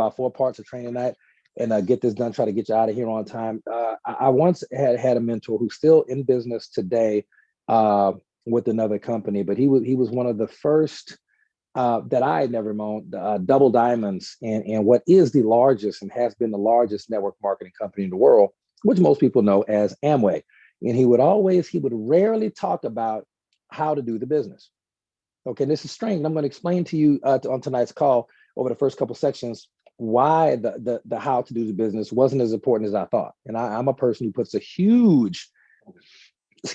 about 4 parts of training night and get this done, try to get you out of here on time. I once had a mentor who's still in business today with another company, but he was one of the first that I had never known, Double Diamonds, and what is the largest and has been the largest network marketing company in the world, which most people know as Amway. And he would rarely talk about how to do the business. Okay, this is strange. I'm going to explain to you on tonight's call over the first couple sections why the how to do the business wasn't as important as I thought. And I'm a person who puts a huge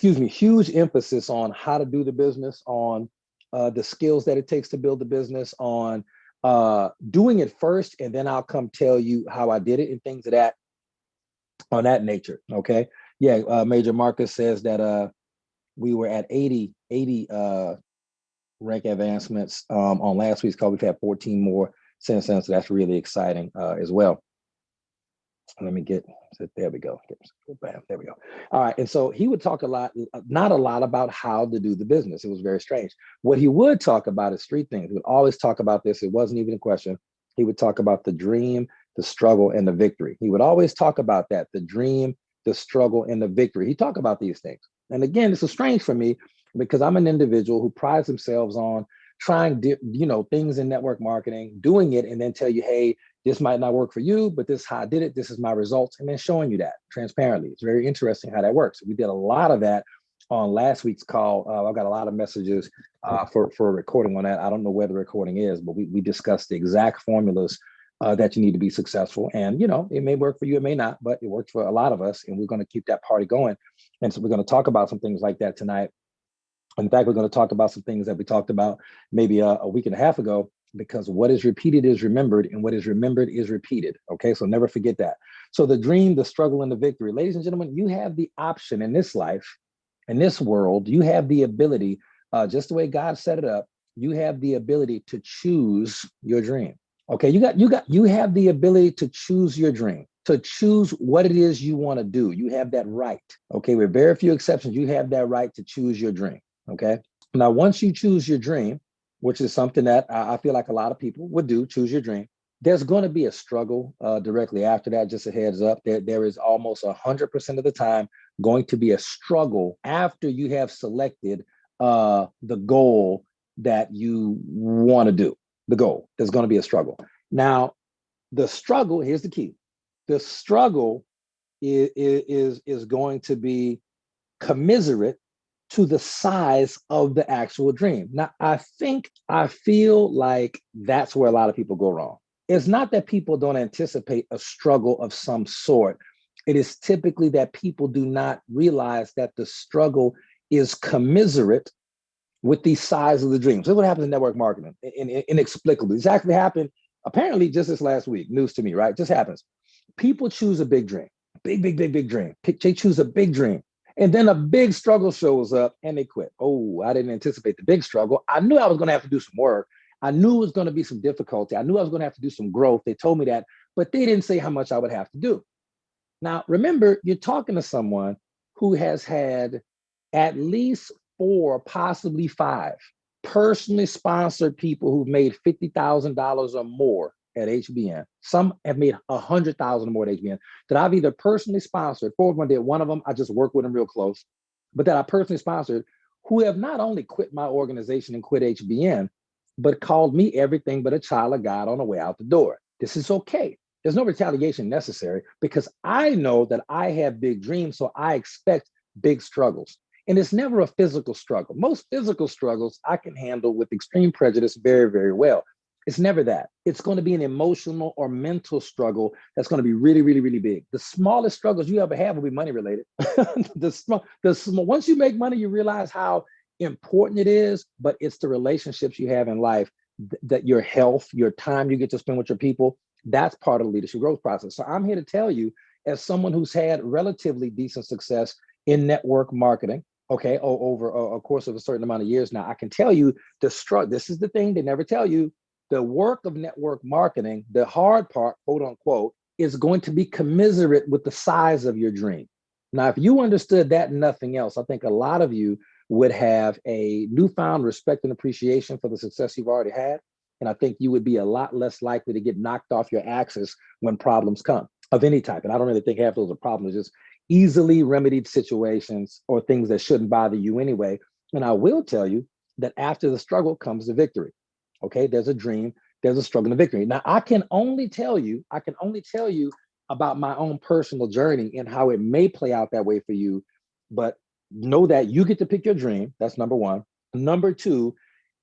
emphasis on how to do the business, on the skills that it takes to build the business, on doing it first, and then I'll come tell you how I did it and things of that on that nature. Okay, yeah. Major Marcus says that we were at 80 rank advancements on last week's call. We've had 14 more since then, so that's really exciting as well. Let me get, there we go. Bam, there we go. All right, and so he would talk not a lot about how to do the business. It was very strange. What he would talk about is 3 things. He would always talk about this. It wasn't even a question. He would talk about the dream, the struggle, and the victory. He would always talk about that, the dream, the struggle, and the victory. He talked about these things. And again, this is strange for me because I'm an individual who prides themselves on trying, things in network marketing, doing it, and then tell you, hey, this might not work for you, but this is how I did it. This is my results. And then showing you that transparently. It's very interesting how that works. We did a lot of that on last week's call. I got a lot of messages for a recording on that. I don't know where the recording is, but we discussed the exact formulas that you need to be successful. And, it may work for you, it may not, but it worked for a lot of us. And we're going to keep that party going. And so we're going to talk about some things like that tonight. In fact, we're going to talk about some things that we talked about maybe a week and a half ago, because what is repeated is remembered, and what is remembered is repeated. Okay, so never forget that. So the dream, the struggle, and the victory. Ladies and gentlemen, you have the option in this life, in this world, you have the ability, just the way God set it up, you have the ability to choose your dream. Okay, you have the ability to choose your dream, to choose what it is you want to do. You have that right. Okay, with very few exceptions, you have that right to choose your dream. Okay, now once you choose your dream, which is something that I feel like a lot of people would do, choose your dream, there's going to be a struggle directly after that. Just a heads up, there is almost 100% of the time going to be a struggle after you have selected the goal that you want to do. The goal, there's going to be a struggle. Now, the struggle, here's the key. The struggle is going to be commiserate to the size of the actual dream. Now, I feel like that's where a lot of people go wrong. It's not that people don't anticipate a struggle of some sort. It is typically that people do not realize that the struggle is commiserate with the size of the dream. So what happens in network marketing, inexplicably. It's actually happened apparently just this last week. News to me, right? Just happens. People choose a big dream, big dream. They choose a big dream. And then a big struggle shows up and they quit. Oh, I didn't anticipate the big struggle. I knew I was going to have to do some work. I knew it was going to be some difficulty. I knew I was going to have to do some growth. They told me that, but they didn't say how much I would have to do. Now, remember, you're talking to someone who has had at least 4, possibly 5 personally sponsored people who've made $50,000 or more at HBN. Some have made $100,000 or more at HBN that I've either personally sponsored. One of them, I just work with them real close, but that I personally sponsored, who have not only quit my organization and quit HBN, but called me everything but a child of God on the way out the door. This is okay. There's no retaliation necessary because I know that I have big dreams, so I expect big struggles. And it's never a physical struggle. Most physical struggles I can handle with extreme prejudice very, very well. It's never that. It's going to be an emotional or mental struggle that's going to be really, really, really big. The smallest struggles you ever have will be money related. Once you make money, you realize how important it is, but it's the relationships you have in life, that your health, your time you get to spend with your people, that's part of the leadership growth process. So I'm here to tell you, as someone who's had relatively decent success in network marketing, okay, over a course of a certain amount of years now, I can tell you the struggle. This is the thing they never tell you. The work of network marketing, the hard part, quote unquote, is going to be commiserate with the size of your dream. Now, if you understood that and nothing else, I think a lot of you would have a newfound respect and appreciation for the success you've already had. And I think you would be a lot less likely to get knocked off your axis when problems come of any type. And I don't really think half those are problems, it's just easily remedied situations or things that shouldn't bother you anyway. And I will tell you that after the struggle comes the victory. Okay, there's a dream, there's a struggle and a victory. Now, I can only tell you about my own personal journey and how it may play out that way for you. But know that you get to pick your dream. That's number one. Number two,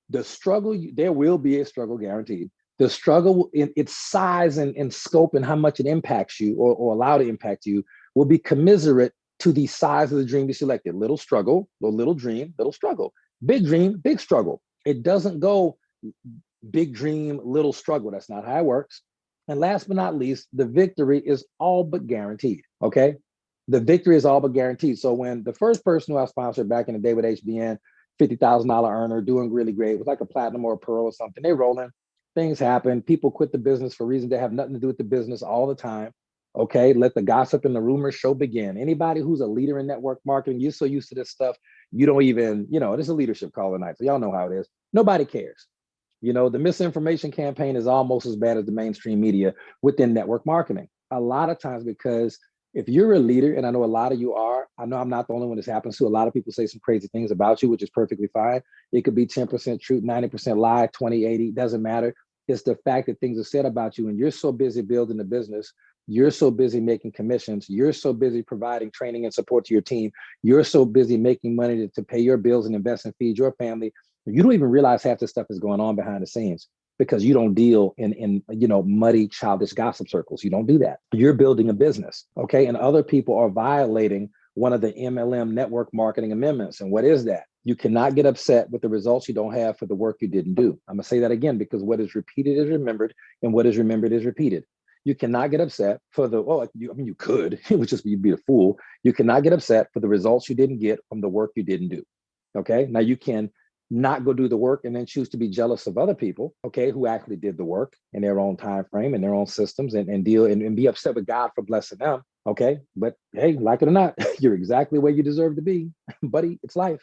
the struggle, there will be a struggle guaranteed. The struggle in its size and scope and how much it impacts you or allow to impact you will be commiserate to the size of the dream you selected. Little struggle, little dream, little struggle. Big dream, big struggle. It doesn't go big dream, little struggle. That's not how it works. And last but not least, the victory is all but guaranteed. Okay. The victory is all but guaranteed. So when the first person who I sponsored back in the day with HBN, $50,000 earner, doing really great, was like a platinum or a pearl or something, they rolling, things happen. People quit the business for reasons that have nothing to do with the business all the time. Okay. Let the gossip and the rumor show begin. Anybody who's a leader in network marketing, you're so used to this stuff, you don't even, this is a leadership call tonight. So y'all know how it is. Nobody cares. The misinformation campaign is almost as bad as the mainstream media within network marketing. A lot of times, because if you're a leader, and I know a lot of you are, I know I'm not the only one this happens to. A lot of people say some crazy things about you, which is perfectly fine. It could be 10% truth, 90% lie, 20-80, doesn't matter. It's the fact that things are said about you and you're so busy building the business. You're so busy making commissions. You're so busy providing training and support to your team. You're so busy making money to pay your bills and invest and feed your family. You don't even realize half the stuff is going on behind the scenes because you don't deal in muddy, childish gossip circles. You don't do that. You're building a business, okay? And other people are violating one of the MLM network marketing amendments. And what is that? You cannot get upset with the results you don't have for the work you didn't do. I'm gonna say that again because what is repeated is remembered, and what is remembered is repeated. You cannot get upset for you could, it would just be a fool. You cannot get upset for the results you didn't get from the work you didn't do. Okay, now you can not go do the work and then choose to be jealous of other people, okay, who actually did the work in their own time frame and their own systems and deal and be upset with God for blessing them, okay? But hey, like it or not, you're exactly where you deserve to be, buddy, it's life.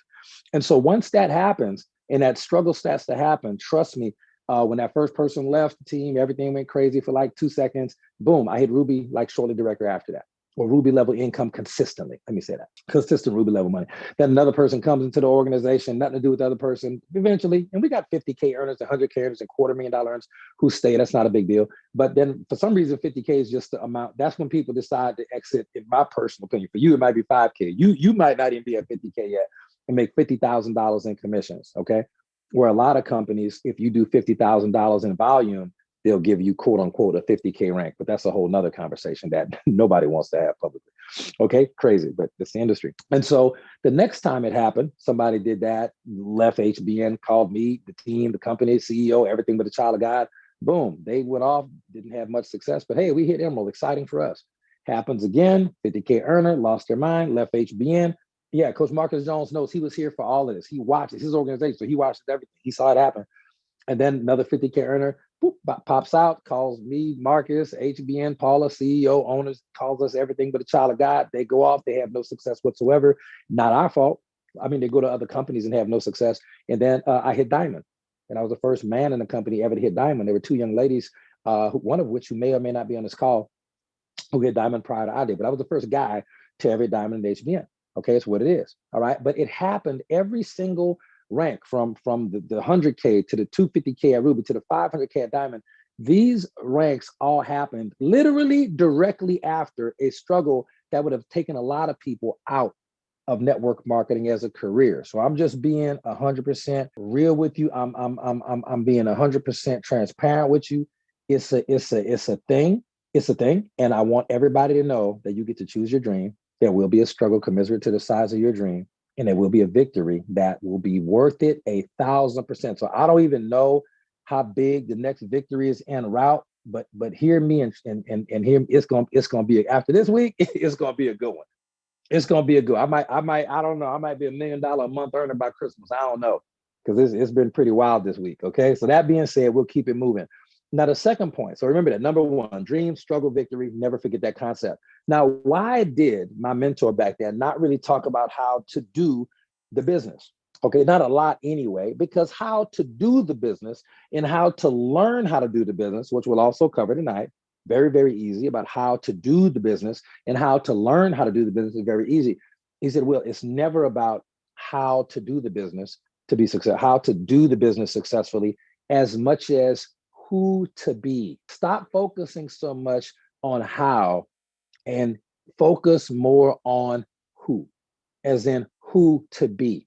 And so once that happens and that struggle starts to happen, trust me, when that first person left the team, everything went crazy for like 2 seconds, boom, I hit Ruby like shortly directly after that. Or Ruby level income consistently. Let me say that. Consistent Ruby level money. Then another person comes into the organization, nothing to do with the other person. Eventually, and we got 50K earners, 100K earners, and $250,000 earners who stay. That's not a big deal. But then for some reason, 50K is just the amount. That's when people decide to exit, in my personal opinion. For you, it might be 5K. You might not even be at 50K yet and make $50,000 in commissions, okay? Where a lot of companies, if you do $50,000 in volume, they'll give you quote unquote a 50K rank, but that's a whole nother conversation that nobody wants to have publicly. Okay, crazy, but it's the industry. And so the next time it happened, somebody did that, left HBN, called me, the team, the company, CEO, everything but a child of God. Boom, they went off, didn't have much success, but hey, we hit Emerald, exciting for us. Happens again, 50K earner, lost their mind, left HBN. Yeah, Coach Marcus Jones knows he was here for all of this. He watches his organization, so he watches everything. He saw it happen. And then another 50K earner boop, pops out, calls me, Marcus, HBN, Paula, CEO, owners, calls us everything but a child of God. They go off, they have no success whatsoever. Not our fault. I mean, they go to other companies and have no success. And then I hit Diamond. And I was the first man in the company ever to hit Diamond. There were two young ladies, one of which who may or may not be on this call, who hit Diamond prior to I did. But I was the first guy to ever hit Diamond in HBN. Okay, it's what it is. All right. But it happened every single rank from the 100K to the 250K at Ruby to the 500K at Diamond. These ranks all happened literally directly after a struggle that would have taken a lot of people out of network marketing as a career. So I'm just being 100% real with you. I'm being 100% transparent with you. It's a thing. It's a thing. And I want everybody to know that you get to choose your dream. There will be a struggle commensurate to the size of your dream. And there will be a victory that will be worth it 1,000%. So I don't even know how big the next victory is en route, but hear me and hear it's gonna be after this week. It's gonna be a good one. It's gonna be a good. I don't know. I might be $1 million a month earner by Christmas. I don't know because it's been pretty wild this week. Okay, so that being said, we'll keep it moving. Now the second point. So remember that number one, dream, struggle, victory. Never forget that concept. Now, why did my mentor back then not really talk about how to do the business? Okay, not a lot anyway, because how to do the business and how to learn how to do the business, which we'll also cover tonight, very, very easy about how to do the business and how to learn how to do the business is very easy. He said, Will, it's never about how to do the business to be successful, how to do the business successfully, as much as who to be. Stop focusing so much on how and focus more on who, as in who to be.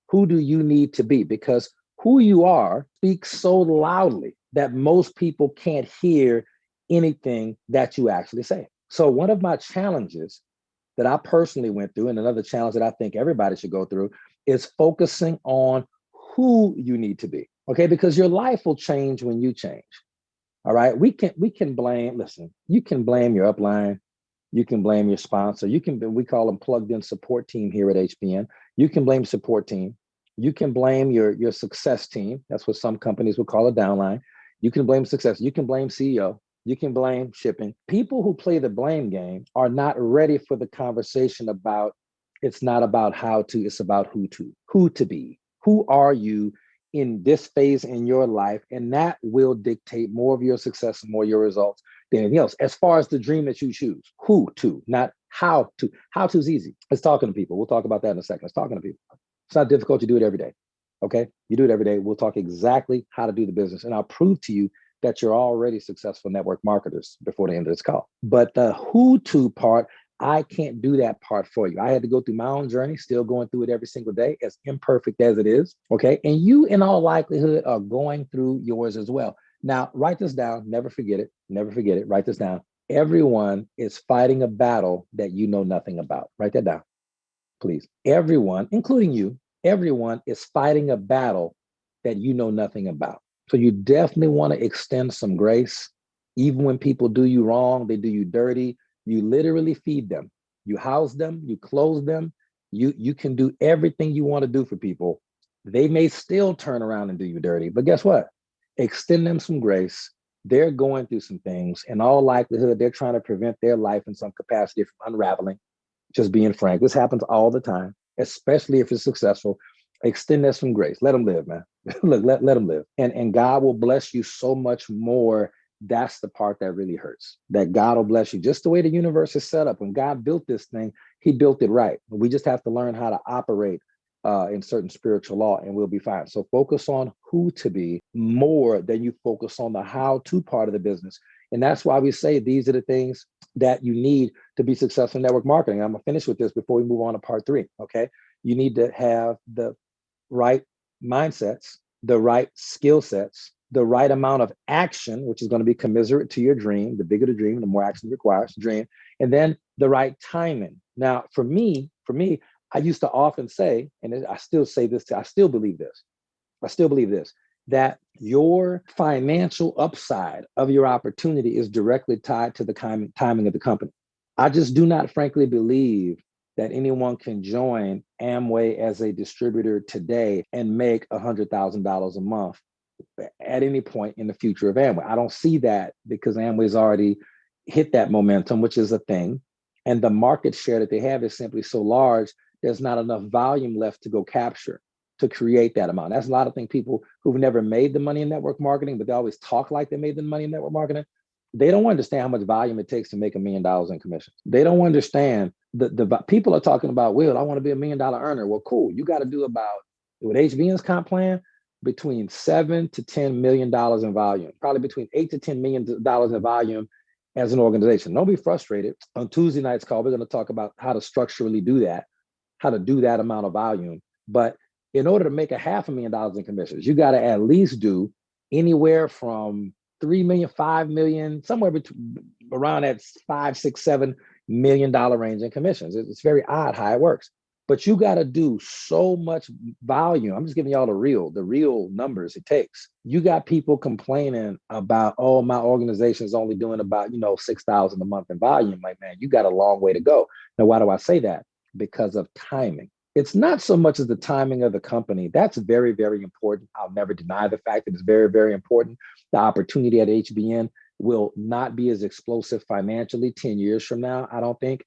Who do you need to be? Because who you are speaks so loudly that most people can't hear anything that you actually say. So, one of my challenges that I personally went through, and another challenge that I think everybody should go through, is focusing on who you need to be. Okay, because your life will change when you change. All right. We can blame, listen, you can blame your upline, you can blame your sponsor. We call them plugged in support team here at HBN. You can blame support team. You can blame your success team. That's what some companies would call a downline. You can blame success. You can blame CEO. You can blame shipping. People who play the blame game are not ready for the conversation about it's not about how to, it's about who to be. Who are you in this phase in your life? And that will dictate more of your success and more of your results than anything else. As far as the dream that you choose, who to, not how to. How to is easy. It's talking to people. We'll talk about that in a second. It's talking to people. It's not difficult. You do it every day. Okay. You do it every day. We'll talk exactly how to do the business. And I'll prove to you that you're already successful network marketers before the end of this call. But the who to part, I can't do that part for you. I had to go through my own journey, still going through it every single day, as imperfect as it is. Okay. And you, in all likelihood, are going through yours as well. Now, write this down. Never forget it. Never forget it. Write this down. Everyone is fighting a battle that you know nothing about. Write that down, please. Everyone, including you, everyone is fighting a battle that you know nothing about. So you definitely want to extend some grace. Even when people do you wrong, they do you dirty, you literally feed them. You house them, you clothe them. You can do everything you want to do for people. They may still turn around and do you dirty, but guess what? Extend them some grace. They're going through some things. In all likelihood, they're trying to prevent their life in some capacity from unraveling. Just being frank, this happens all the time, especially if it's successful. Extend that some grace. Let them live, man. Look, let them live. And God will bless you so much more. That's the part that really hurts. That God will bless you. Just the way the universe is set up. When God built this thing, he built it right. We just have to learn how to operate in certain spiritual law, and we'll be fine. So focus on who to be more than you focus on the how to part of the business. And that's why we say these are the things that you need to be successful in network marketing. I'm gonna finish with this before we move on to part 3. Okay. You need to have the right mindsets, the right skill sets, the right amount of action, which is going to be commensurate to your dream. The bigger the dream, the more action it requires, dream, and then the right timing. Now, for me, I used to often say, and I still say this, I still believe this, that your financial upside of your opportunity is directly tied to the timing of the company. I just do not frankly believe that anyone can join Amway as a distributor today and make $100,000 a month at any point in the future of Amway. I don't see that because Amway's already hit that momentum, which is a thing. And the market share that they have is simply so large, there's not enough volume left to go capture to create that amount. That's a lot of things. People who've never made the money in network marketing, but they always talk like they made the money in network marketing. They don't understand how much volume it takes to make $1 million in commissions. They don't understand the people are talking about, Will, I want to be $1 million earner. Well, cool. You got to do about, with HBN's comp plan, between $7 to $10 million in volume, probably between $8 to $10 million in volume as an organization. Don't be frustrated. On Tuesday night's call, we're going to talk about how to structurally do that, how to do that amount of volume. But in order to make $500,000 in commissions, you got to at least do anywhere from 3 million, 5 million, somewhere between around that $5, $6, $7 million range in commissions. It's very odd how it works. But you got to do so much volume. I'm just giving y'all the real numbers it takes. You got people complaining about, oh, my organization is only doing about, $6,000 a month in volume. Like, man, you got a long way to go. Now, why do I say that? Because of timing. It's not so much as the timing of the company. That's very, very important. I'll never deny the fact that it's very, very important. The opportunity at HBN will not be as explosive financially 10 years from now, I don't think.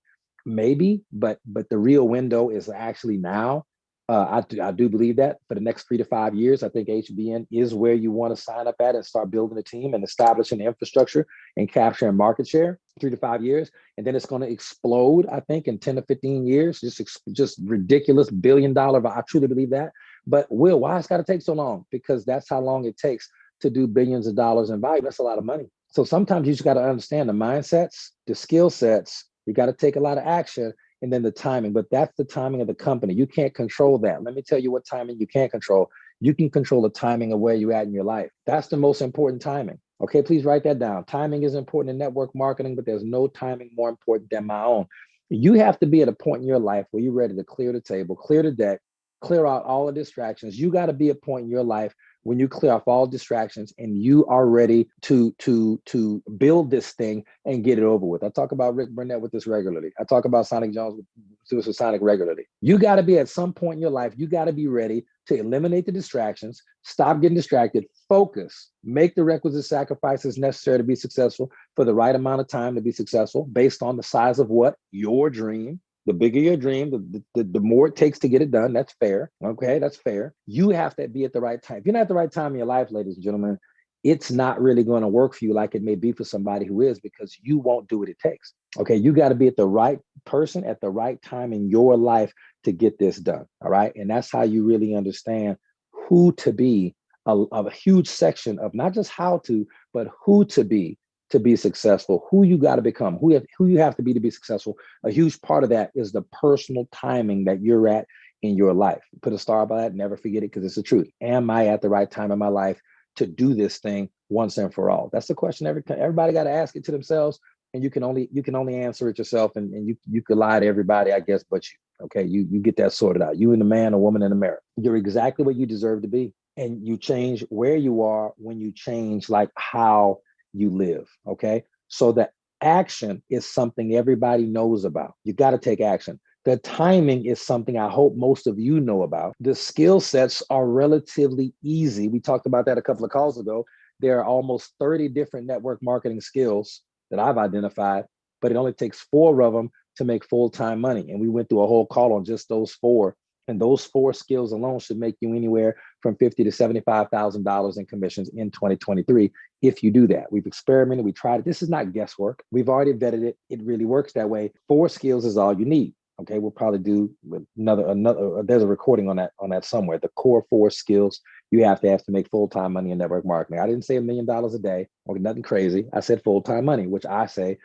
Maybe, but the real window is actually now. I do believe that for the next 3 to 5 years, I think HBN is where you want to sign up at and start building a team and establishing infrastructure and capturing market share. 3 to 5 years, and then it's going to explode. I think in 10 to 15 years, just ridiculous $1 billion. I truly believe that. But Will, why it's got to take so long? Because that's how long it takes to do billions of dollars in value. That's a lot of money. So sometimes you just got to understand the mindsets, the skill sets. You got to take a lot of action, and then the timing. But that's the timing of the company. You can't control that. Let me tell you what timing you can't control. You can control the timing of where you're at in your life. That's the most important timing. Okay, please write that down. Timing is important in network marketing, but there's no timing more important than my own. You have to be at a point in your life where you're ready to clear the table, clear the deck, clear out all the distractions. You got to be at a point in your life when you clear off all distractions and you are ready to build this thing and get it over with. I talk about Rick Burnett with this regularly. I talk about Sonic Jones with Supersonic regularly. You got to be at some point in your life, you got to be ready to eliminate the distractions, stop getting distracted, focus, make the requisite sacrifices necessary to be successful for the right amount of time to be successful based on the size of what? Your dream. The bigger your dream, the more it takes to get it done. That's fair. Okay, that's fair. You have to be at the right time. If you're not at the right time in your life, ladies and gentlemen, it's not really going to work for you like it may be for somebody who is, because you won't do what it takes. Okay, you got to be at the right person at the right time in your life to get this done. All right, and that's how you really understand who to be. A huge section of not just how to, but who to be successful, who you got to become, who you have to be successful. A huge part of that is the personal timing that you're at in your life. Put a star by that, never forget it, because it's the truth. Am I at the right time in my life to do this thing once and for all? That's the question everybody got to ask it to themselves, and you can only answer it yourself, and you could lie to everybody, I guess, but you. Okay, you get that sorted out. You and the man or woman in the mirror. You're exactly what you deserve to be. And you change where you are when you change like how you live. Okay. So the action is something everybody knows about. You got to take action. The timing is something I hope most of you know about. The skill sets are relatively easy. We talked about that a couple of calls ago. There are almost 30 different network marketing skills that I've identified, but it only takes 4 of them to make full-time money. And we went through a whole call on just those 4. And those 4 skills alone should make you anywhere from $50,000 to $75,000 in commissions in 2023 if you do that. We've experimented, we tried it. This is not guesswork. We've already vetted it. It really works that way. 4 skills is all you need. Okay, we'll probably do another. There's a recording on that somewhere. The core 4 skills you have to make full-time money in network marketing. I didn't say $1 million a day or nothing crazy. I said full-time money, which I say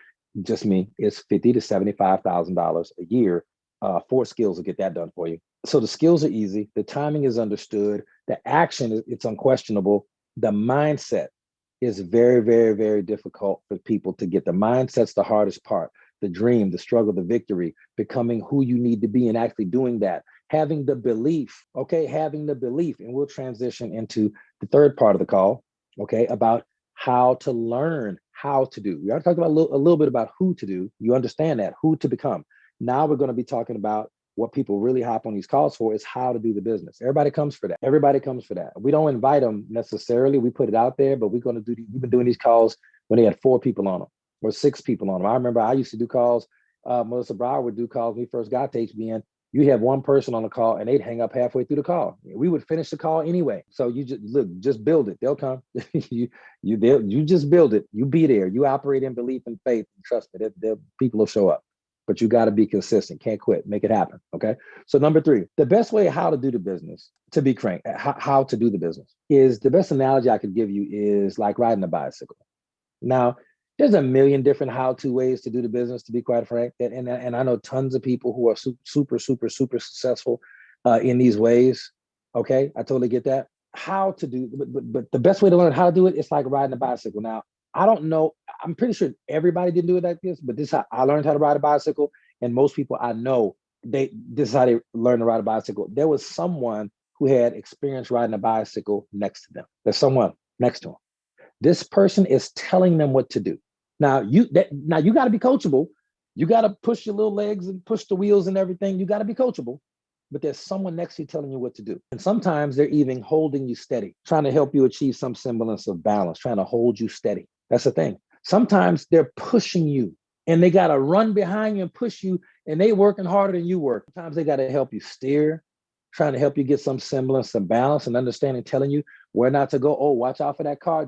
just me is $50,000 to $75,000 a year. 4 skills will get that done for you. So the skills are easy. The timing is understood. The action, it's unquestionable. The mindset is very, very, very difficult for people to get. The mindset's the hardest part. The dream, the struggle, the victory, becoming who you need to be and actually doing that. Having the belief, okay? Having the belief. And we'll transition into the third part of the call, okay? About how to learn how to do. We already talked about a little bit about who to do. You understand that, who to become. Now we're going to be talking about what people really hop on these calls for is how to do the business. Everybody comes for that. Everybody comes for that. We don't invite them necessarily. We put it out there, but we've been doing these calls when they had 4 people on them or 6 people on them. I remember I used to do calls. Melissa Brower would do calls when we first got to HBN. You have one person on the call and they'd hang up halfway through the call. We would finish the call anyway. So you just build it. They'll come. you just build it. You be there. You operate in belief and faith. Trust me, people will show up. But you got to be consistent. Can't quit. Make it happen. Okay. So number 3, the best way how to do the business, to be frank, how to do the business is the best analogy I could give you is like riding a bicycle. Now, there's a million different how-to ways to do the business, to be quite frank. And I know tons of people who are super successful in these ways. Okay. I totally get that. How to do, but the best way to learn how to do it is like riding a bicycle. Now, I don't know. I'm pretty sure everybody didn't do it like this, but this is how I learned how to ride a bicycle. And most people I know, this is how they learn to ride a bicycle. There was someone who had experience riding a bicycle next to them. There's someone next to them. This person is telling them what to do. Now you got to be coachable. You got to push your little legs and push the wheels and everything. You got to be coachable. But there's someone next to you telling you what to do. And sometimes they're even holding you steady, trying to help you achieve some semblance of balance, trying to hold you steady. That's the thing. Sometimes they're pushing you and they got to run behind you and push you, and they working harder than you work. Sometimes they got to help you steer. trying to help you get some semblance of balance and understanding, telling you where not to go. Oh, watch out for that car,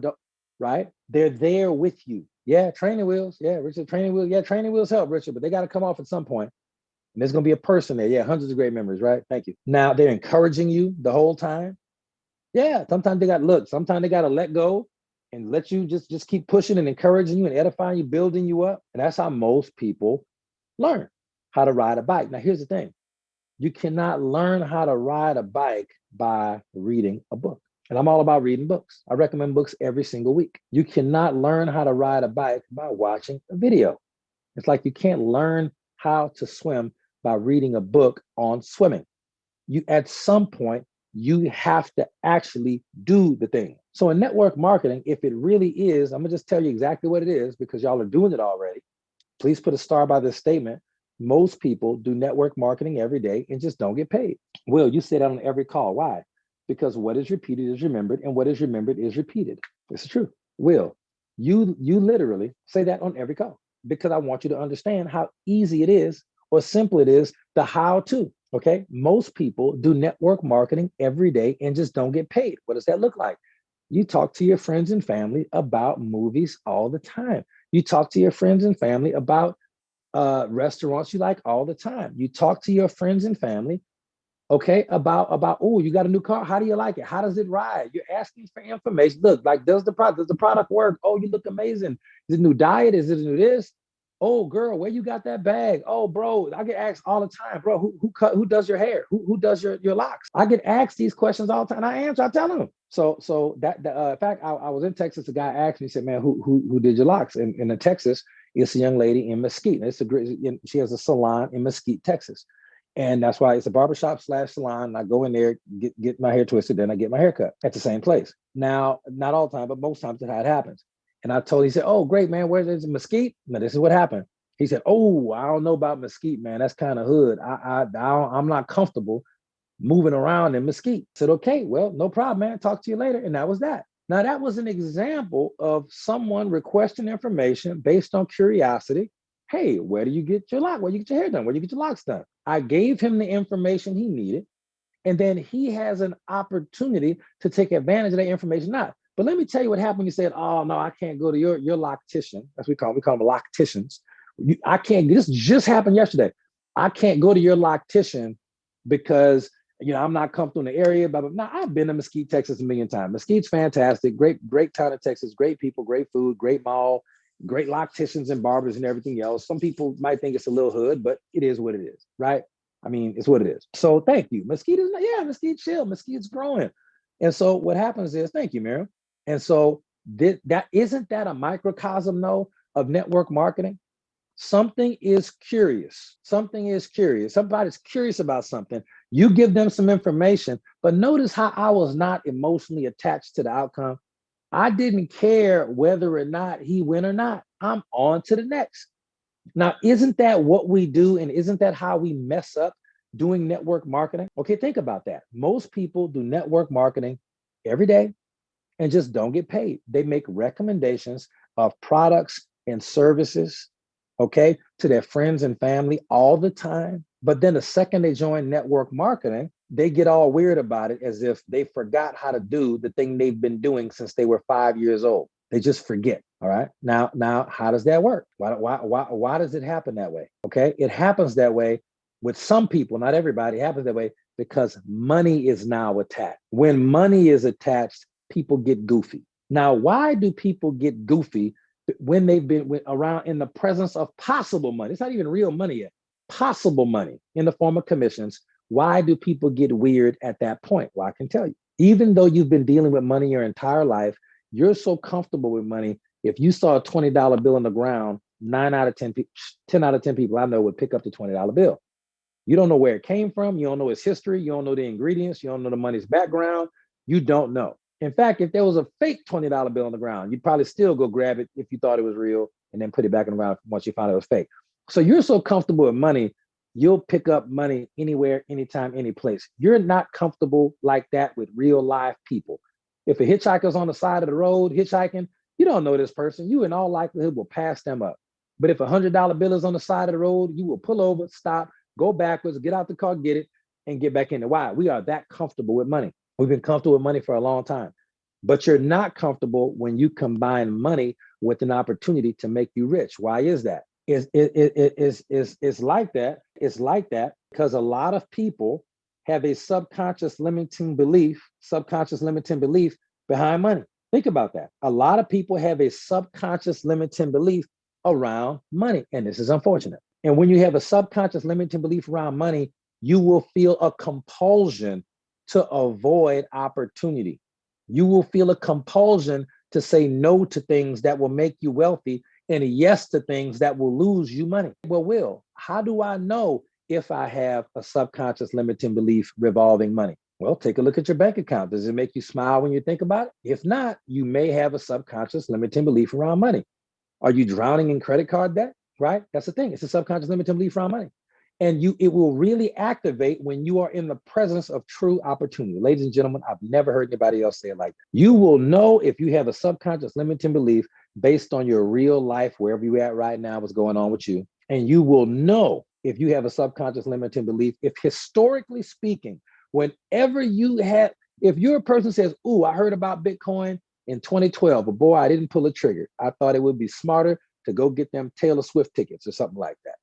right? They're there with you. Yeah, training wheels. Yeah, Richard, training wheels. Yeah, training wheels help, Richard, but they got to come off at some point. And there's going to be a person there. Yeah, hundreds of great memories, right? Thank you. Now they're encouraging you the whole time. Yeah, sometimes they got look. Sometimes they got to let go and let you just keep pushing and encouraging you and edifying you, building you up. And that's how most people learn how to ride a bike. Now, here's the thing: you cannot learn how to ride a bike by reading a book. And I'm all about reading books. I recommend books every single week. You cannot learn how to ride a bike by watching a video. It's like you can't learn how to swim by reading a book on swimming. You at some point you have to actually do the thing. So in network marketing, if it really is, I'm gonna just tell you exactly what it is because y'all are doing it already. Please put a star by this statement. Most people do network marketing every day and just don't get paid. Will, you say that on every call. Why? Because what is repeated is remembered, and what is remembered is repeated. This is true. Will, you literally say that on every call because I want you to understand how easy it is or simple it is, the how to. Okay. Most people do network marketing every day and just don't get paid. What does that look like? You talk to your friends and family about movies all the time. You talk to your friends and family about restaurants you like all the time. You talk to your friends and family, okay, about oh, you got a new car. How do you like it? How does it ride? You're asking for information. Look, like does the product work? Oh, you look amazing. Is it a new diet? Is it a new this? Oh, girl, where you got that bag? Oh, bro, I get asked all the time, bro. Who does your hair? Who does your locks? I get asked these questions all the time. And I answer. I tell them. So in fact, I was in Texas. A guy asked me, he said, "Man, who did your locks?" In Texas, it's a young lady in Mesquite. It's a great. She has a salon in Mesquite, Texas, and that's why it's a barbershop slash salon. And I go in there, get my hair twisted, then I get my hair cut at the same place. Now, not all the time, but most times that's how it happens. And I told him, he said, "Oh, great, man. Where's this Mesquite?" Now, this is what happened. He said, "Oh, I don't know about Mesquite, man. That's kind of hood. I'm not comfortable moving around in Mesquite." I said, "Okay, well, no problem, man. Talk to you later." And that was that. Now, that was an example of someone requesting information based on curiosity. Hey, where do you get your lock? Where do you get your hair done? Where do you get your locks done? I gave him the information he needed. And then he has an opportunity to take advantage of that information. Not. But let me tell you what happened when you said, "Oh, no, I can't go to your loctician." That's what we call them locticians. I can't, this just happened yesterday. I can't go to your loctician because I'm not comfortable in the area. Blah, blah, blah. Now, I've been to Mesquite, Texas a million times. Mesquite's fantastic, great town of Texas, great people, great food, great mall, great locticians and barbers and everything else. Some people might think it's a little hood, but it is what it is, right? I mean, it's what it is. So thank you. Mesquite is, yeah, Mesquite chill. Mesquite's growing. And so what happens is, thank you, Miriam. And so that isn't that a microcosm, though, of network marketing? Something is curious. Something is curious. Somebody's curious about something. You give them some information, but notice how I was not emotionally attached to the outcome. I didn't care whether or not he went or not. I'm on to the next. Now, isn't that what we do? And isn't that how we mess up doing network marketing? Okay, think about that. Most people do network marketing every day and just don't get paid. They make recommendations of products and services, okay, to their friends and family all the time. But then the second they join network marketing, they get all weird about it as if they forgot how to do the thing they've been doing since they were 5 years old. They just forget. All right. Now, how does that work? Why does it happen that way? Okay. It happens that way with some people, not everybody. It happens that way because money is now attached. When money is attached, people get goofy. Now, why do people get goofy when they've been around in the presence of possible money? It's not even real money yet. Possible money in the form of commissions. Why do people get weird at that point? Well, I can tell you. Even though you've been dealing with money your entire life, you're so comfortable with money. If you saw a $20 bill on the ground, 9 out of 10 people, 10 out of 10 people I know would pick up the $20 bill. You don't know where it came from. You don't know its history. You don't know the ingredients. You don't know the money's background. You don't know. In fact, if there was a fake $20 bill on the ground, you'd probably still go grab it if you thought it was real and then put it back in the ground once you found it was fake. So you're so comfortable with money, you'll pick up money anywhere, anytime, any place. You're not comfortable like that with real live people. If a hitchhiker's on the side of the road hitchhiking, you don't know this person. You in all likelihood will pass them up. But if $100 bill is on the side of the road, you will pull over, stop, go backwards, get out the car, get it. and get back into why. We are that comfortable with money. We've been comfortable with money for a long time. But you're not comfortable when you combine money with an opportunity to make you rich. Why is that? It's like that. It's like that because a lot of people have a subconscious limiting belief behind money. Think about that. A lot of people have a subconscious limiting belief around money, and this is unfortunate. And when you have a subconscious limiting belief around money, you will feel a compulsion to avoid opportunity. You will feel a compulsion to say no to things that will make you wealthy and a yes to things that will lose you money. Well, Will, how do I know if I have a subconscious limiting belief revolving money? Well, take a look at your bank account. Does it make you smile when you think about it? If not, you may have a subconscious limiting belief around money. Are you drowning in credit card debt? Right? That's the thing. It's a subconscious limiting belief around money. And it will really activate when you are in the presence of true opportunity. Ladies and gentlemen, I've never heard anybody else say it like that. You will know if you have a subconscious limiting belief based on your real life, wherever you're at right now, what's going on with you. And you will know if you have a subconscious limiting belief, if historically speaking, whenever if you're a person who says, "Ooh, I heard about Bitcoin in 2012, but boy, I didn't pull a trigger. I thought it would be smarter to go get them Taylor Swift tickets or something like that."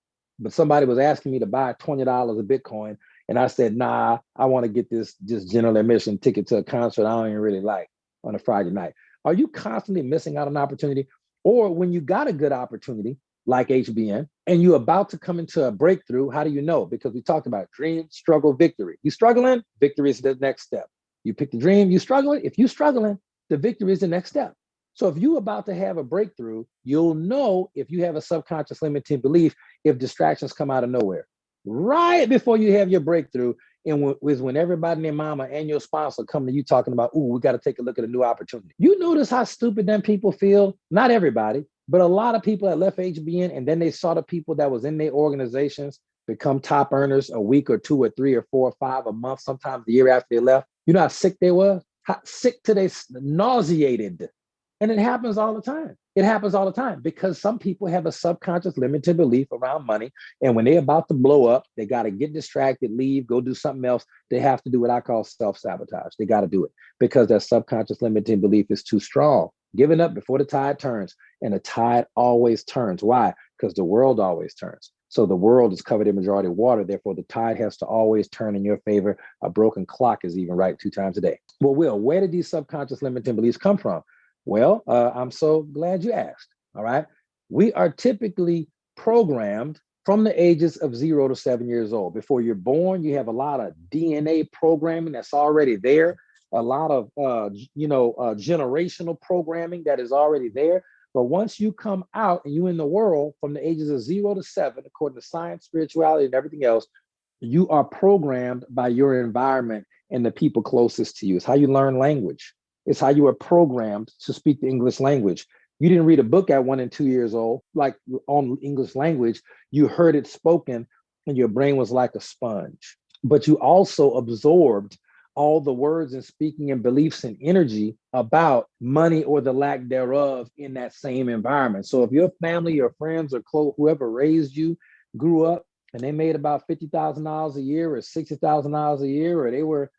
But somebody was asking me to buy $20 of Bitcoin. And I said, nah, I want to get this just general admission ticket to a concert I don't even really like on a Friday night. Are you constantly missing out on an opportunity? Or when you got a good opportunity, like HBN, and you're about to come into a breakthrough, how do you know? Because we talked about dream, struggle, victory. You struggling, victory is the next step. You pick the dream, you struggling. If you struggling, the victory is the next step. So if you're about to have a breakthrough, you'll know if you have a subconscious limiting belief if distractions come out of nowhere. Right before you have your breakthrough, and is when everybody and their mama and your sponsor come to you talking about, "Ooh, we got to take a look at a new opportunity." You notice how stupid them people feel? Not everybody, but a lot of people that left HBN and then they saw the people that was in their organizations become top earners a week or two or three or four or five a month, sometimes the year after they left. You know how sick they were? How sick to they nauseated. And it happens all the time. It happens all the time because some people have a subconscious limited belief around money. And when they're about to blow up, they got to get distracted, leave, go do something else. They have to do what I call self-sabotage. They got to do it because their subconscious limiting belief is too strong. Giving up before the tide turns. And the tide always turns. Why? Because the world always turns. So the world is covered in majority of water. Therefore, the tide has to always turn in your favor. A broken clock is even right 2 times a day. Well, Will, where did these subconscious limiting beliefs come from? Well, I'm so glad you asked. All right. We are typically programmed from the ages of 0 to 7 years old. Before you're born, you have a lot of DNA programming that's already there, a lot of, generational programming that is already there. But once you come out and you're in the world from the ages of 0 to 7, according to science, spirituality, and everything else, you are programmed by your environment and the people closest to you. It's how you learn language. It's how you are programmed to speak the English language. You didn't read a book at 1 and 2 years old, like on English language. You heard it spoken and your brain was like a sponge. But you also absorbed all the words and speaking and beliefs and energy about money or the lack thereof in that same environment. So if your family, your friends, or whoever raised you grew up and they made about $50,000 a year or $60,000 a year, or they were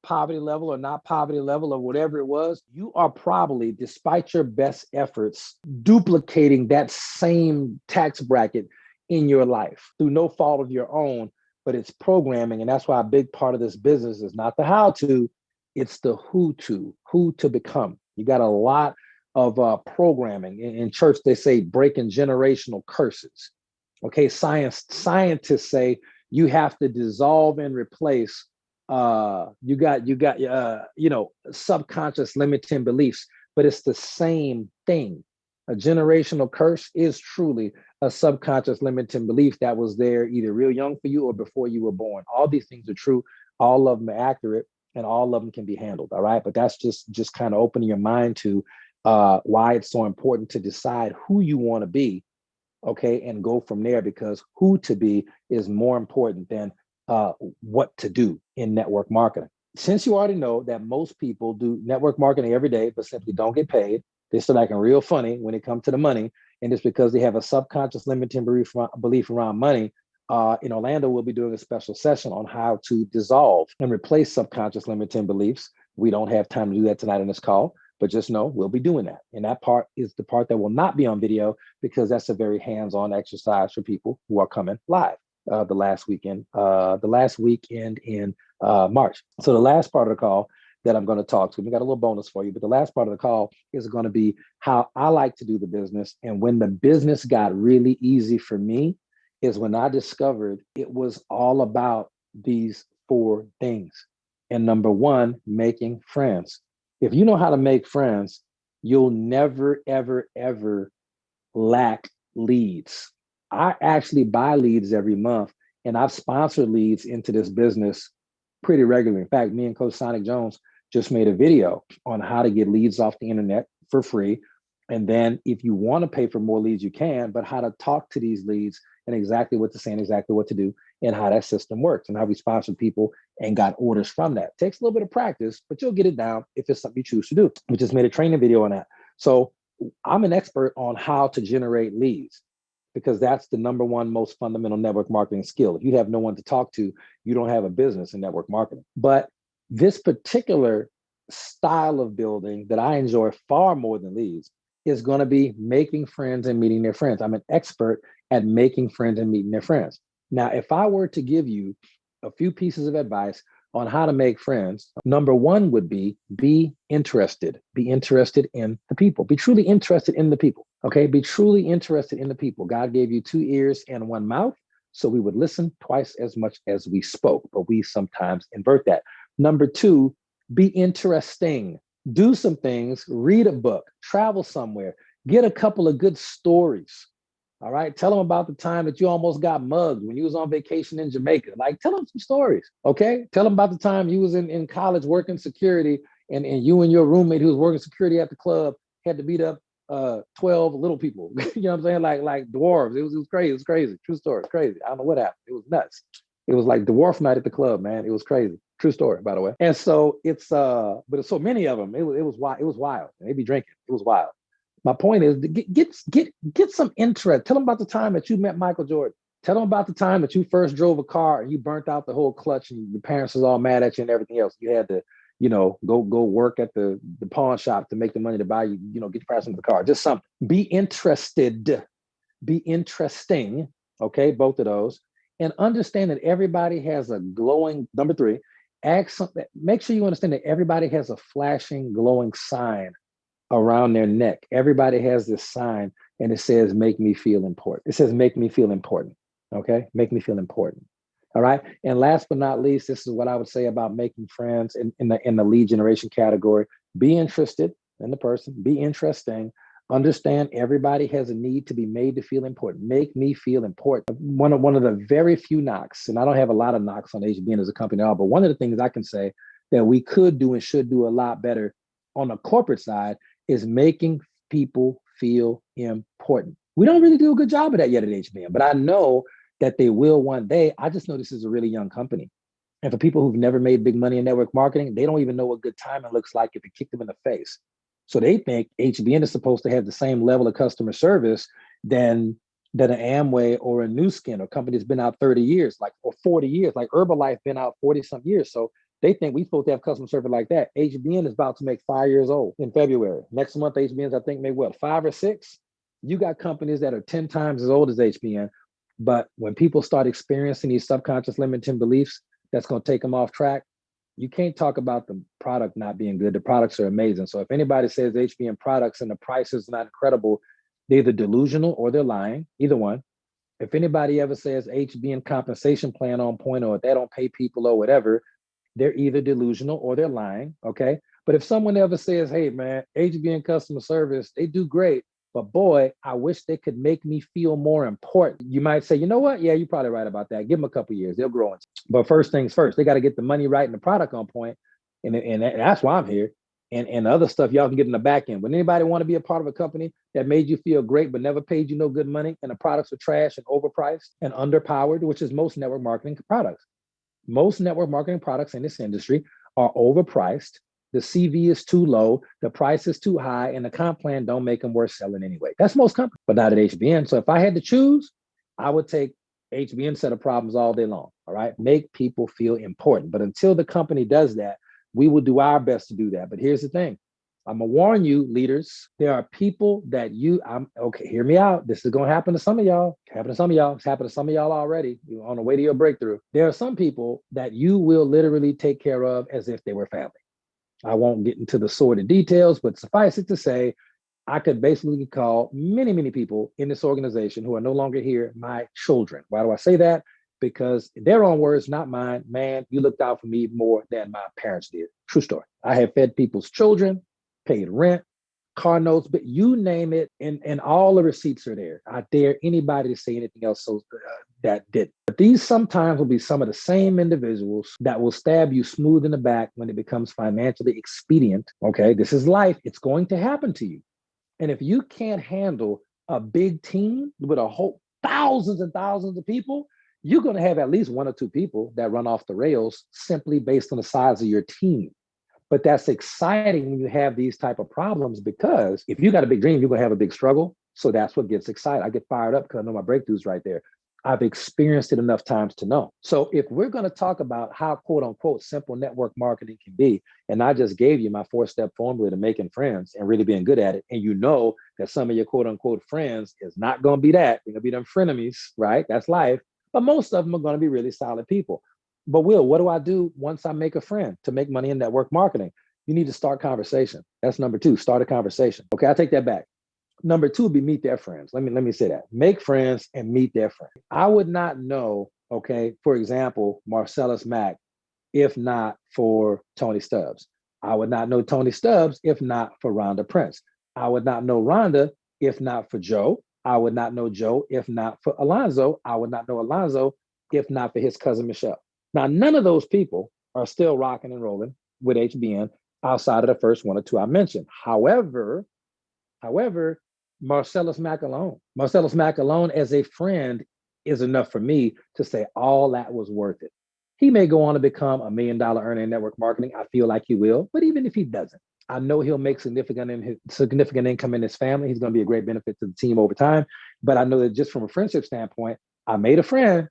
poverty level or not poverty level or whatever it was, you are probably, despite your best efforts, duplicating that same tax bracket in your life through no fault of your own, but it's programming. And that's why a big part of this business is not the how to, it's the who to become. You got a lot of programming. In church, they say breaking generational curses. Okay, scientists say you have to dissolve and replace you got subconscious limiting beliefs, but it's the same thing. A generational curse is truly a subconscious limiting belief that was there either real young for you or before you were born. All these things are true. All of them are accurate and all of them can be handled. All right. But that's just kind of opening your mind to why it's so important to decide who you want to be. Okay. And go from there, because who to be is more important than what to do in network marketing. Since you already know that most people do network marketing every day, but simply don't get paid, they start acting real funny when it comes to the money. And it's because they have a subconscious limiting belief around money. In Orlando, we'll be doing a special session on how to dissolve and replace subconscious limiting beliefs. We don't have time to do that tonight in this call, but just know we'll be doing that. And that part is the part that will not be on video because that's a very hands-on exercise for people who are coming live the last weekend in March. So the last part of the call that I'm going to talk to, we got a little bonus for you, but the last part of the call is going to be how I like to do the business. And when the business got really easy for me is when I discovered it was all about these 4 things. And number 1, making friends. If you know how to make friends, you'll never, ever, ever lack leads. I actually buy leads every month, and I've sponsored leads into this business pretty regularly. In fact, me and Coach Sonic Jones just made a video on how to get leads off the internet for free. And then if you want to pay for more leads, you can, but how to talk to these leads and exactly what to say and exactly what to do and how that system works and how we sponsored people and got orders from that. Takes a little bit of practice, but you'll get it down if it's something you choose to do. We just made a training video on that. So I'm an expert on how to generate leads because that's the number 1 most fundamental network marketing skill. If you have no one to talk to, you don't have a business in network marketing. But this particular style of building that I enjoy far more than leads is going to be making friends and meeting their friends. I'm an expert at making friends and meeting their friends. Now, if I were to give you a few pieces of advice on how to make friends, number 1 would be interested. Be interested in the people. Be truly interested in the people. Okay. Be truly interested in the people. God gave you 2 ears and 1 mouth. So we would listen twice as much as we spoke, but we sometimes invert that. Number 2, be interesting. Do some things, read a book, travel somewhere, get a couple of good stories. All right. Tell them about the time that you almost got mugged when you was on vacation in Jamaica. Like, tell them some stories. Okay. Tell them about the time you was in college working security and you and your roommate who was working security at the club had to beat up 12 little people. You know what I'm saying? Like dwarves. It was crazy. It was crazy. True story. Crazy. I don't know what happened. It was nuts. It was like dwarf night at the club, man. It was crazy. True story, by the way. And so it's but it's so many of them. It was wild. It was wild. And they be drinking. It was wild. My point is get some interest. Tell them about the time that you met Michael Jordan. Tell them about the time that you first drove a car and you burnt out the whole clutch and your parents was all mad at you and everything else. You had to, go work at the pawn shop to make the money to buy you, get your parents into the car. Just something. Be interested. Be interesting. Okay, both of those. And understand that everybody has a glowing, number 3, make sure you understand that everybody has a flashing, glowing sign around their neck. Everybody has this sign and it says, make me feel important. It says, make me feel important. Okay. Make me feel important. All right. And last but not least, this is what I would say about making friends in the lead generation category. Be interested in the person, be interesting. Understand everybody has a need to be made to feel important. Make me feel important. One of the very few knocks, and I don't have a lot of knocks on HBN as a company at all, but one of the things I can say that we could do and should do a lot better on the corporate side is making people feel important. We don't really do a good job of that yet at HBN, but I know that they will one day. I just know this is a really young company. And for people who've never made big money in network marketing, they don't even know what good timing looks like if you kick them in the face. So they think HBN is supposed to have the same level of customer service than an Amway or a Nu Skin or company that's been out 30 years, or 40 years, like Herbalife been out 40 some years. So they think we're supposed to have customer service like that. HBN is about to make 5 years old in February. Next month, HBN's, I think, make 5 or 6? You got companies that are 10 times as old as HBN. But when people start experiencing these subconscious limiting beliefs, that's going to take them off track. You can't talk about the product not being good. The products are amazing. So if anybody says HBN products and the price is not incredible, they're either delusional or they're lying, either one. If anybody ever says HBN compensation plan on point or they don't pay people or whatever, they're either delusional or they're lying, okay? But if someone ever says, hey, man, HBN customer service, they do great, but boy, I wish they could make me feel more important. You might say, you know what? Yeah, you're probably right about that. Give them a couple of years. They'll grow into it. But first things first, they got to get the money right and the product on point. And that's why I'm here. And the other stuff y'all can get in the back end. Would anybody want to be a part of a company that made you feel great but never paid you no good money and the products are trash and overpriced and underpowered, which is most network marketing products? Most network marketing products in this industry are overpriced. The CV is too low, the price is too high, and the comp plan don't make them worth selling anyway. That's most companies, but not at HBN. So if I had to choose, I would take HBN set of problems all day long. All right. Make people feel important. But until the company does that, we will do our best to do that. But here's the thing. I'm gonna warn you, leaders. There are people that I'm okay. Hear me out. This is gonna happen to some of y'all. Happen to some of y'all. It's happened to some of y'all already. You're on the way to your breakthrough. There are some people that you will literally take care of as if they were family. I won't get into the sordid details, but suffice it to say, I could basically call many, many people in this organization who are no longer here my children. Why do I say that? Because their own words, not mine. Man, you looked out for me more than my parents did. True story. I have fed people's children, paid rent, car notes, but you name it, and all the receipts are there. I dare anybody to say anything else that did. But these sometimes will be some of the same individuals that will stab you smooth in the back when it becomes financially expedient. Okay, this is life. It's going to happen to you. And if you can't handle a big team with a whole thousands and thousands of people, you're going to have at least one or two people that run off the rails simply based on the size of your team. But that's exciting when you have these type of problems, because if you got a big dream, you're going to have a big struggle. So that's what gets excited. I get fired up because I know my breakthroughs right there. I've experienced it enough times to know. So if we're going to talk about how quote unquote simple network marketing can be, and I just gave you my 4-step formula to making friends and really being good at it, and you know that some of your quote unquote friends is not going to be that, they're going to be them frenemies, right? That's life. But most of them are going to be really solid people. But Will, what do I do once I make a friend to make money in network marketing? You need to start conversation. That's number 2, start a conversation. Okay, I take that back. Number 2 would be meet their friends. Let me say that. Make friends and meet their friends. I would not know, okay, for example, Marcellus Mack, if not for Tony Stubbs. I would not know Tony Stubbs if not for Rhonda Prince. I would not know Rhonda if not for Joe. I would not know Joe if not for Alonzo. I would not know Alonzo if not for his cousin Michelle. Now, none of those people are still rocking and rolling with HBN outside of the first 1 or 2 I mentioned. However, Marcellus Mack alone as a friend is enough for me to say all that was worth it. He may go on to become $1 million earner in network marketing. I feel like he will, but even if he doesn't, I know he'll make significant income in his family. He's going to be a great benefit to the team over time. But I know that just from a friendship standpoint, I made a friend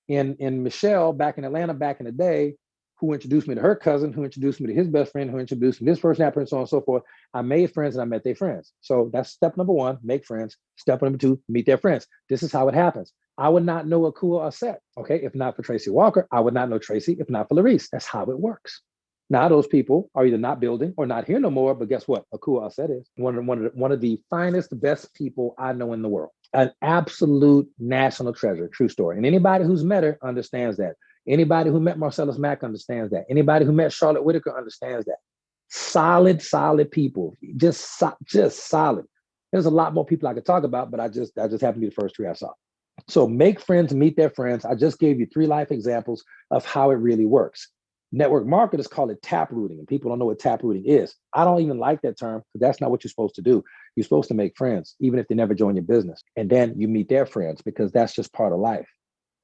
in Michelle back in Atlanta back in the day, who introduced me to her cousin, who introduced me to his best friend, who introduced me to this person, that person, so on and so forth. I made friends and I met their friends. So that's step number 1, make friends. Step number 2, meet their friends. This is how it happens. I would not know Akua Asset, okay, if not for Tracy Walker. I would not know Tracy if not for Larice. That's how it works. Now, those people are either not building or not here no more, but guess what? Akua Asset is one of the finest, best people I know in the world. An absolute national treasure, true story. And anybody who's met her understands that. Anybody who met Marcellus Mack understands that. Anybody who met Charlotte Whitaker understands that. Solid people, just solid. There's a lot more people I could talk about, but I just happened to be the first 3 I saw. So make friends, meet their friends. I just gave you 3 life examples of how it really works. Network marketers call it tap rooting, and people don't know what tap rooting is. I don't even like that term because that's not what you're supposed to do. You're supposed to make friends, even if they never join your business. And then you meet their friends because that's just part of life.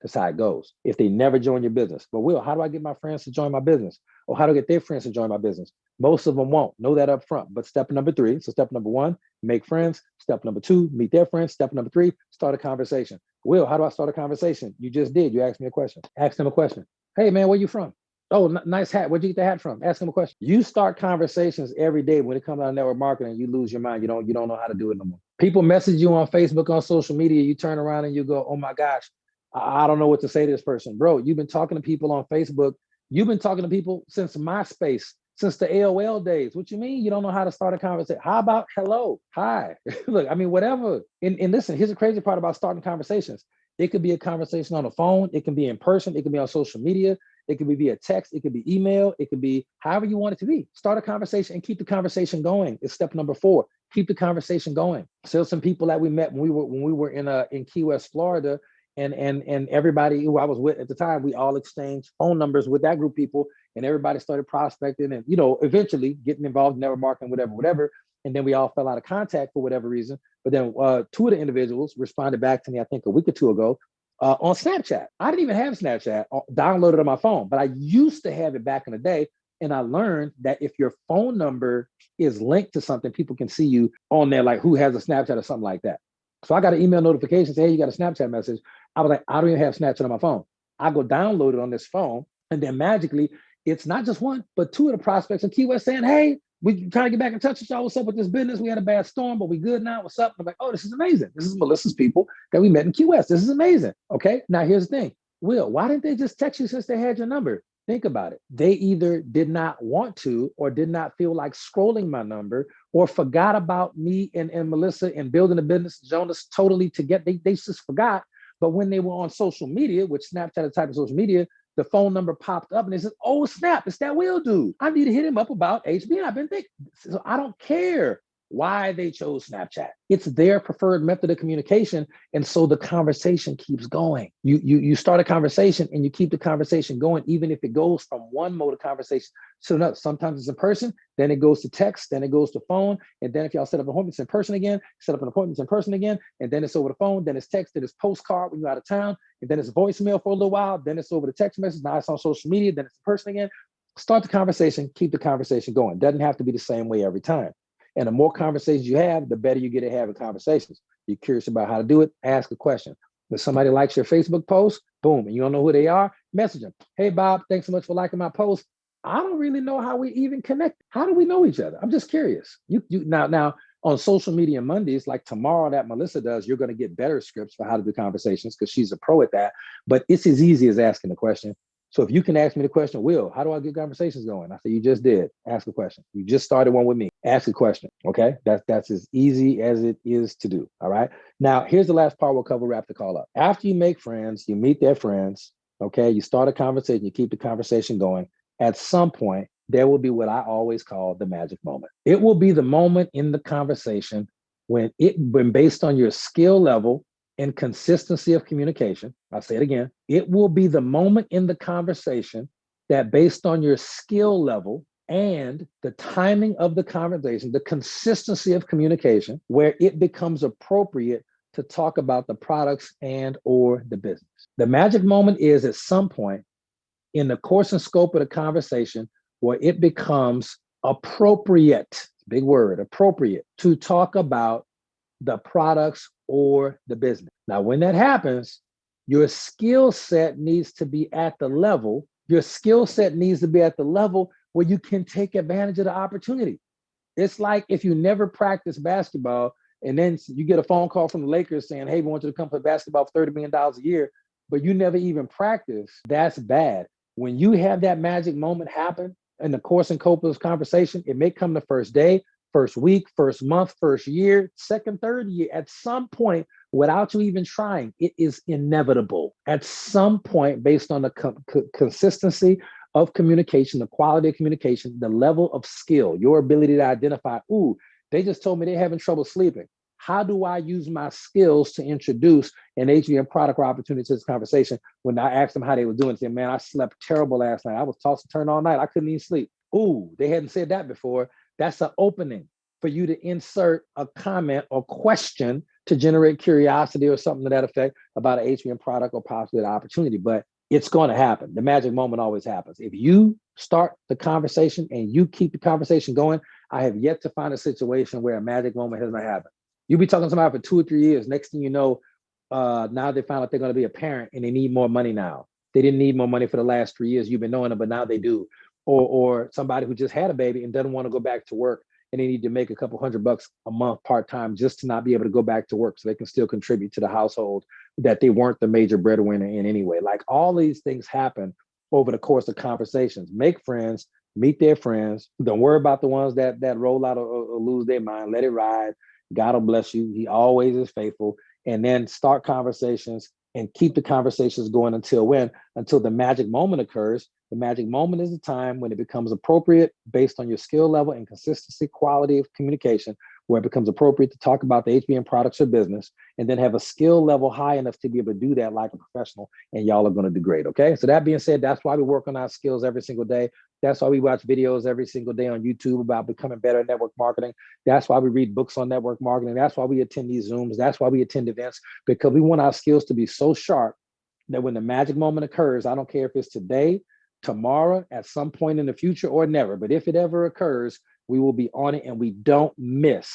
That's how it goes. If they never join your business. But Will, how do I get my friends to join my business? Or how do I get their friends to join my business? Most of them won't. Know that up front. But step number 3. So step number 1, make friends. Step number 2, meet their friends. Step number 3, start a conversation. Will, how do I start a conversation? You just did. You asked me a question. Ask them a question. Hey, man, where you from? Oh, nice hat. Where'd you get the hat from? Ask them a question. You start conversations every day. When it comes out of network marketing, you lose your mind. You don't know how to do it no more. People message you on Facebook, on social media. You turn around and you go, oh my gosh, I don't know what to say to this person. Bro, you've been talking to people on Facebook. You've been talking to people since MySpace, since the AOL days. What you mean you don't know how to start a conversation? How about hello, hi? Look, I mean, whatever. And listen, here's the crazy part about starting conversations. It could be a conversation on the phone. It can be in person. It can be on social media. It can be via text. It could be email. It could be however you want it to be. Start a conversation and keep the conversation going. It's step number 4. Keep the conversation going. So some people that we met when we were in Key West, Florida, and everybody who I was with at the time, we all exchanged phone numbers with that group of people, and everybody started prospecting and eventually getting involved in network marketing, whatever. And then we all fell out of contact for whatever reason. But then 2 of the individuals responded back to me, I think a week or 2 ago, on Snapchat. I didn't even have Snapchat downloaded on my phone, but I used to have it back in the day. And I learned that if your phone number is linked to something, people can see you on there, like who has a Snapchat or something like that. So I got an email notification saying, hey, you got a Snapchat message. I was like, I don't even have Snapchat on my phone. I go download it on this phone. And then magically, it's not just one, but two of the prospects in Key West saying, hey, we trying to get back in touch with y'all. What's up with this business? We had a bad storm, but we good now. What's up? I'm like, oh, this is amazing. This is Melissa's people that we met in Key West. This is amazing. Okay. Now here's the thing. Will, why didn't they just text you since they had your number? Think about it. They either did not want to or did not feel like scrolling my number or forgot about me and Melissa and building a business, Jonas, totally together. They just forgot. But when they were on social media, which Snapchat is type of social media, the phone number popped up and they said, oh, snap, it's that Will dude. I need to hit him up about HB. I've been thinking. So I don't care why they chose Snapchat. It's their preferred method of communication. And so the conversation keeps going. You start a conversation and you keep the conversation going, even if it goes from one mode of conversation to another. Sometimes it's in person, then it goes to text, then it goes to phone. And then if y'all set up appointments in person again, set up an appointment in person again, and then it's over the phone, then it's text, then it's postcard when you're out of town, and then it's voicemail for a little while, then it's over the text message, now it's on social media, then it's in person again. Start the conversation, keep the conversation going. Doesn't have to be the same way every time. And the more conversations you have, the better you get at having conversations. You're curious about how to do it, ask a question. If somebody likes your Facebook post, boom, and you don't know who they are, message them. Hey, Bob, thanks so much for liking my post. I don't really know how we even connect. How do we know each other? I'm just curious. Now on social media Mondays, like tomorrow that Melissa does, you're going to get better scripts for how to do conversations because she's a pro at that. But it's as easy as asking the question. So if you can ask me the question, Will, how do I get conversations going? I said, you just did. Ask a question. You just started one with me. Ask a question. Okay. That's as easy as it is to do. All right. Now, here's the last part we'll cover, wrap the call up. After you make friends, you meet their friends. Okay. You start a conversation, you keep the conversation going. At some point, there will be what I always call the magic moment. It will be the moment in the conversation when based on your skill level and consistency of communication, I'll say it again, it will be the moment in the conversation that based on your skill level and the timing of the conversation, the consistency of communication, where it becomes appropriate to talk about the products and or the business. The magic moment is at some point in the course and scope of the conversation where it becomes appropriate, big word, appropriate, to talk about the products or the business. Now, when that happens, your skill set needs to be at the level, where you can take advantage of the opportunity. It's like if you never practice basketball and then you get a phone call from the Lakers saying, hey, we want you to come play basketball for $30 million a year, but you never even practice, that's bad. When you have that magic moment happen in the course and scope of this conversation, it may come the first day, first week, first month, first year, second, third year. At some point, without you even trying, it is inevitable. At some point, based on the consistency of communication, the quality of communication, the level of skill, your ability to identify, ooh, they just told me they're having trouble sleeping. How do I use my skills to introduce an HVM product or opportunity to this conversation? When I asked them how they were doing, they said, man, I slept terrible last night. I was tossed and turned all night. I couldn't even sleep. Ooh, they hadn't said that before. That's an opening for you to insert a comment or question to generate curiosity or something to that effect about an HVM product or possibly an opportunity. But it's going to happen. The magic moment always happens. If you start the conversation and you keep the conversation going, I have yet to find a situation where a magic moment has not happened. You'll be talking to somebody for 2 or 3 years. Next thing you know, now they found out they're going to be a parent and they need more money now. They didn't need more money for the last 3 years. You've been knowing them, but now they do. Or somebody who just had a baby and doesn't want to go back to work and they need to make a couple $100 a month part-time just to not be able to go back to work so they can still contribute to the household that they weren't the major breadwinner in anyway. Like all these things happen over the course of conversations. Make friends, meet their friends. Don't worry about the ones that roll out or lose their mind. Let it ride. God will bless you. He always is faithful. And then start conversations and keep the conversations going until when? Until the magic moment occurs. The magic moment is the time when it becomes appropriate based on your skill level and consistency, quality of communication, where it becomes appropriate to talk about the HBM products or business, and then have a skill level high enough to be able to do that like a professional, and y'all are going to do great, okay? So that being said, that's why we work on our skills every single day. That's why we watch videos every single day on YouTube about becoming better at network marketing. That's why we read books on network marketing. That's why we attend these Zooms. That's why we attend events, because we want our skills to be so sharp that when the magic moment occurs, I don't care if it's today, tomorrow, at some point in the future, or never, but if it ever occurs, we will be on it and we don't miss.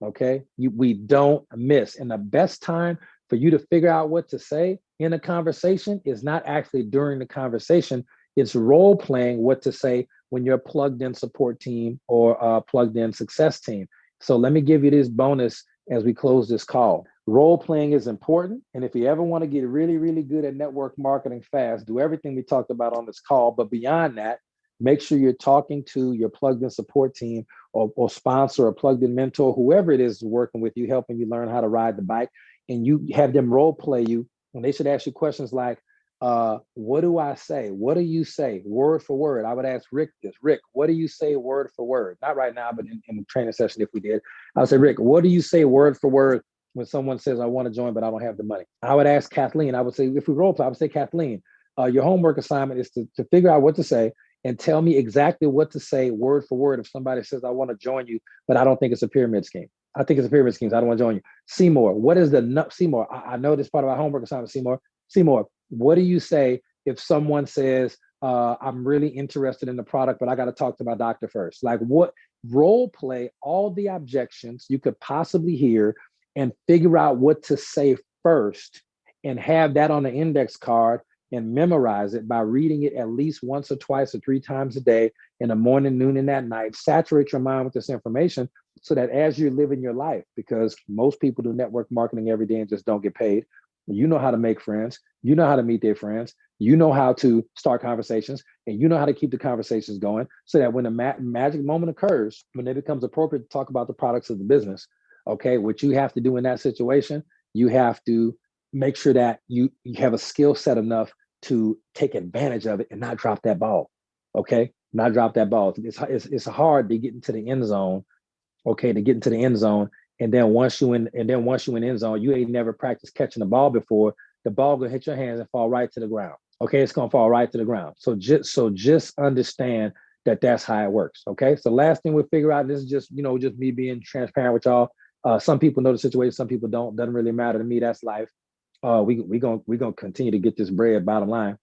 Okay, we don't miss. And the best time for you to figure out what to say in a conversation is not actually during the conversation. It's role playing what to say when you're a plugged in support team or a plugged in success team. So let me give you this bonus as we close this call. Role playing is important. And if you ever want to get really, really good at network marketing fast, do everything we talked about on this call. But beyond that, make sure you're talking to your plugged in support team or sponsor or plugged in mentor, whoever it is working with you, helping you learn how to ride the bike. And you have them role play you. And they should ask you questions like, what do I say? What do you say word for word? I would ask Rick this. Rick, what do you say word for word? Not right now, but in the training session, if we did, I would say, Rick, what do you say word for word when someone says, I want to join, but I don't have the money? I would ask Kathleen, I would say, if we role play, I would say, Kathleen, your homework assignment is to figure out what to say and tell me exactly what to say word for word if somebody says, I want to join you, but I don't think it's a pyramid scheme. I think it's a pyramid scheme. So I don't want to join you. Seymour, what is the Seymour? I know this part of our homework assignment, Seymour. Seymour, what do you say if someone says, I'm really interested in the product, but I got to talk to my doctor first? Like, what role play all the objections you could possibly hear and figure out what to say first and have that on the index card and memorize it by reading it at least once or twice or 3 times a day in the morning, noon, and at night. Saturate your mind with this information so that as you're living your life, because most people do network marketing every day and just don't get paid. You know how to make friends. You know how to meet their friends. You know how to start conversations, and you know how to keep the conversations going so that when the magic moment occurs, when it becomes appropriate to talk about the products of the business, okay, what you have to do in that situation, you have to make sure that you have a skill set enough to take advantage of it and not drop that ball. Okay, not drop that ball. It's hard to get into the end zone. Okay, to get into the end zone, and then once you in end zone, you ain't never practiced catching the ball before. The ball gonna hit your hands and fall right to the ground. Okay, it's gonna fall right to the ground. So just understand that that's how it works. Okay, so last thing we'll figure out. This is just just me being transparent with y'all. Some people know the situation, some people don't. Doesn't really matter to me. That's life. We gonna continue to get this bread. Bottom line.